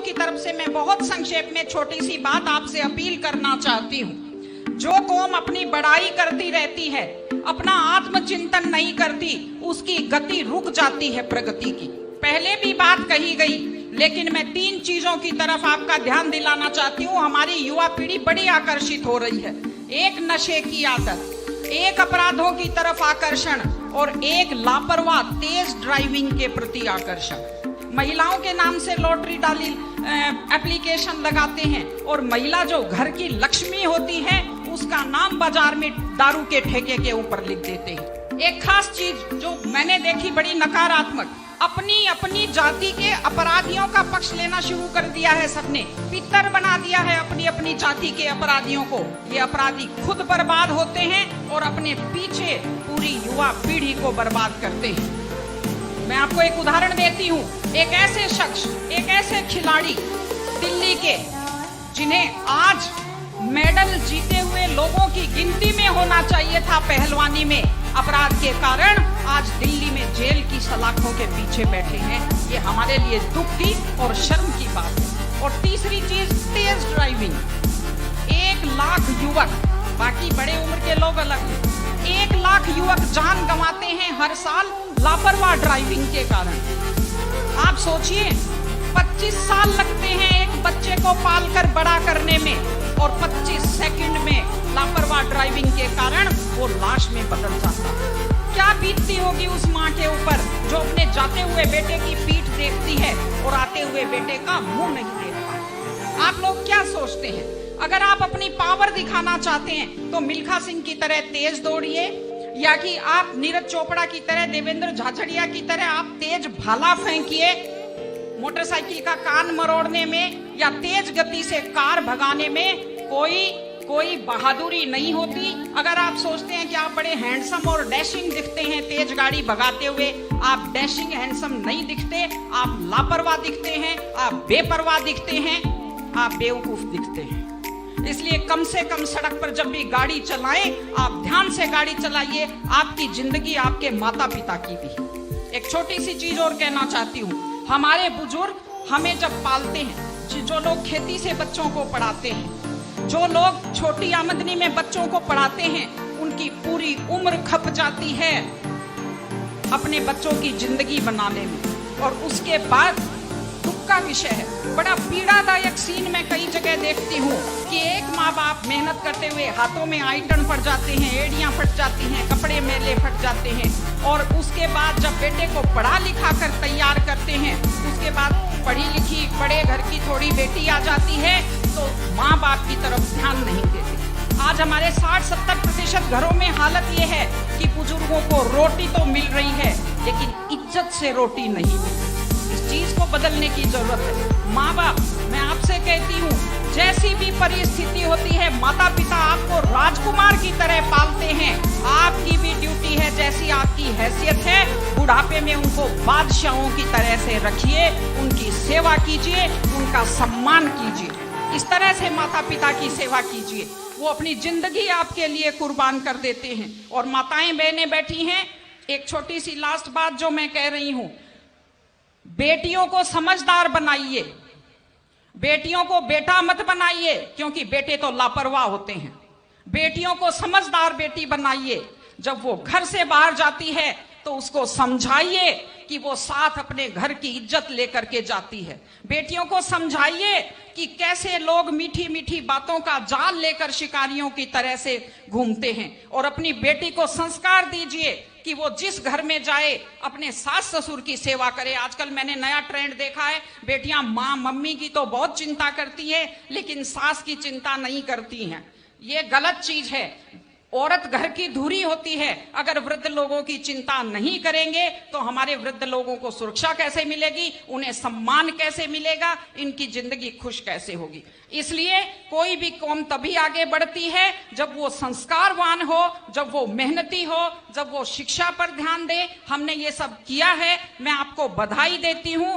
की तरफ से मैं बहुत संक्षेप में छोटी सी बात आपसे अपील करना चाहती हूँ। जो कौम अपनी बड़ाई करती रहती है, अपना आत्मचिंतन नहीं करती, उसकी गति रुक जाती है प्रगति की। पहले भी बात कही गई, लेकिन मैं 3 चीजों की तरफ आपका ध्यान दिलाना चाहती हूँ। हमारी युवा पीढ़ी बड़ी आकर्षित हो रही है। एक नशे की आदत, एक अपराधों की तरफ आकर्षण और एक लापरवाह तेज ड्राइविंग के प्रति आकर्षण। महिलाओं के नाम से लॉटरी डाली एप्लीकेशन लगाते हैं और महिला जो घर की लक्ष्मी होती है उसका नाम बाजार में दारू के ठेके के ऊपर लिख देते हैं। एक खास चीज जो मैंने देखी बड़ी नकारात्मक, अपनी जाति के अपराधियों का पक्ष लेना शुरू कर दिया है सबने। पितर बना दिया है अपनी जाति के अपराधियों को। ये अपराधी खुद बर्बाद होते हैं और अपने पीछे पूरी युवा पीढ़ी को बर्बाद करते हैं। मैं आपको एक उदाहरण देती हूँ। एक ऐसे शख्स, एक ऐसे खिलाड़ी दिल्ली के, जिन्हें आज मेडल जीते हुए लोगों की गिनती में होना चाहिए था पहलवानी में, अपराध के कारण आज दिल्ली में जेल की सलाखों के पीछे बैठे हैं। ये हमारे लिए दुख की और शर्म की बात है। और तीसरी चीज, तेज ड्राइविंग। 1 लाख युवक, बाकी बड़े उम्र के लोग अलग हैं, 1 लाख युवक जान गंवाते हैं हर साल लापरवाह ड्राइविंग के कारण। आप सोचिए, 25 साल लगते हैं एक बच्चे को पालकर बड़ा करने में और 25 सेकंड में लापरवाह ड्राइविंग के कारण वो लाश में बदल जाता। क्या बीतती होगी उस माँ के ऊपर जो अपने जाते हुए बेटे की पीठ देखती है और आते हुए बेटे का मुंह नहीं देखता। आप लोग क्या सोचते हैं? अगर आप अपनी पावर दिखाना चाहते हैं तो मिल्खा सिंह की तरह तेज दौड़िए, या कि आप नीरज चोपड़ा की तरह, देवेंद्र झाझड़िया की तरह आप तेज भाला फेंकिए मोटरसाइकिल का कान मरोड़ने में, या तेज गति से कार भगाने में कोई बहादुरी नहीं होती। अगर आप सोचते हैं कि आप बड़े हैंडसम और डैशिंग दिखते हैं तेज गाड़ी भगाते हुए, आप डैशिंग हैंडसम नहीं दिखते, आप लापरवाह दिखते हैं, आप बेपरवाह दिखते हैं, आप बेवकूफ दिखते हैं। इसलिए कम से कम सड़क पर जब भी गाड़ी चलाएं, आप ध्यान से गाड़ी चलाइए। आपकी जिंदगी आपके माता पिता की भी। एक छोटी सी चीज और कहना चाहती हूँ। हमारे बुजुर्ग हमें जब पालते हैं, जो लोग खेती से बच्चों को पढ़ाते हैं, जो लोग छोटी आमदनी में बच्चों को पढ़ाते हैं, उनकी पूरी उम्र खप जाती है अपने बच्चों की जिंदगी बनाने में। और उसके बाद दुख का विषय है, बड़ा पीड़ादायक सीन मैं कई जगह देखती हूँ कि एक माँ बाप मेहनत करते हुए हाथों में आइटन पड़ जाते हैं, एड़ियां फट जाती हैं, कपड़े मेले फट जाते हैं, और उसके बाद जब बेटे को पढ़ा लिखा कर तैयार करते हैं, उसके बाद पढ़ी लिखी बड़े घर की थोड़ी बेटी आ जाती है तो माँ बाप की तरफ ध्यान नहीं देते। आज हमारे 60-70% घरों में हालत ये है कि बुजुर्गों को रोटी तो मिल रही है लेकिन इज्जत से रोटी नहीं मिल रही। इस चीज को बदलने की जरूरत है। माँ बाप, मैं आपसे कहती हूँ, जैसी भी परिस्थिति होती है, माता पिता आपको राजकुमार की तरह पालते हैं। आपकी भी ड्यूटी है, जैसी आपकी हैसियत है, बुढ़ापे में उनको बादशाहों की तरह से रखिए, उनकी सेवा कीजिए, उनका सम्मान कीजिए। इस तरह से माता पिता की सेवा कीजिए। वो अपनी जिंदगी आपके लिए कुर्बान कर देते हैं। और माताएं बहनें बैठी हैं, एक छोटी सी लास्ट बात जो मैं कह रही हूँ, बेटियों को समझदार बनाइए, बेटियों को बेटा मत बनाइए, क्योंकि बेटे तो लापरवाह होते हैं। बेटियों को समझदार बेटी बनाइए। जब वो घर से बाहर जाती है तो उसको समझाइए कि वो साथ अपने घर की इज्जत लेकर के जाती है। बेटियों को समझाइए कि कैसे लोग मीठी मीठी बातों का जाल लेकर शिकारियों की तरह से घूमते हैं। और अपनी बेटी को संस्कार दीजिए कि वो जिस घर में जाए अपने सास ससुर की सेवा करे। आजकल मैंने नया ट्रेंड देखा है, बेटियां माँ मम्मी की तो बहुत चिंता करती है लेकिन सास की चिंता नहीं करती हैं। ये गलत चीज है। औरत घर की धुरी होती है। अगर वृद्ध लोगों की चिंता नहीं करेंगे तो हमारे वृद्ध लोगों को सुरक्षा कैसे मिलेगी, उन्हें सम्मान कैसे मिलेगा, इनकी जिंदगी खुश कैसे होगी। इसलिए कोई भी कौम तभी आगे बढ़ती है जब वो संस्कारवान हो, जब वो मेहनती हो, जब वो शिक्षा पर ध्यान दे। हमने ये सब किया है, मैं आपको बधाई देती हूँ।